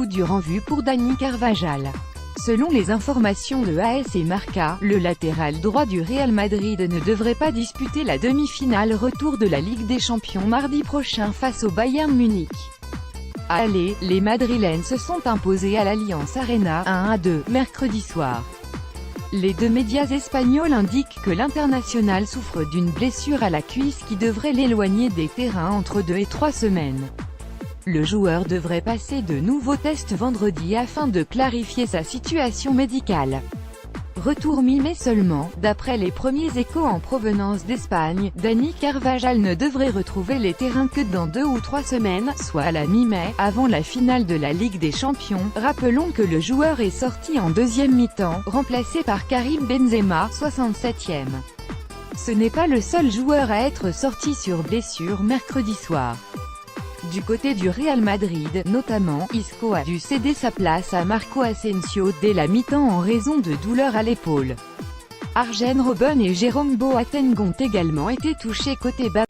coup dur en vue pour Dani Carvajal. Selon les informations de AS et Marca, le latéral droit du Real Madrid ne devrait pas disputer la demi-finale retour de la Ligue des Champions mardi prochain face au Bayern Munich. À l'aller, les Madrilènes se sont imposés à l'Allianz Arena 1-2 mercredi soir. Les deux médias espagnols indiquent que l'international souffre d'une blessure à la cuisse qui devrait l'éloigner des terrains entre 2 et 3 semaines. Le joueur devrait passer de nouveaux tests vendredi afin de clarifier sa situation médicale. Retour mi-mai seulement, d'après les premiers échos en provenance d'Espagne, Dani Carvajal ne devrait retrouver les terrains que dans 2 ou 3 semaines, soit à la mi-mai, avant la finale de la Ligue des Champions. Rappelons que le joueur est sorti en deuxième mi-temps, remplacé par Karim Benzema, 67e. Ce n'est pas le seul joueur à être sorti sur blessure mercredi soir. Du côté du Real Madrid, notamment, Isco a dû céder sa place à Marco Asensio dès la mi-temps en raison de douleurs à l'épaule. Arjen Robben et Jérôme Boateng ont également été touchés côté bas.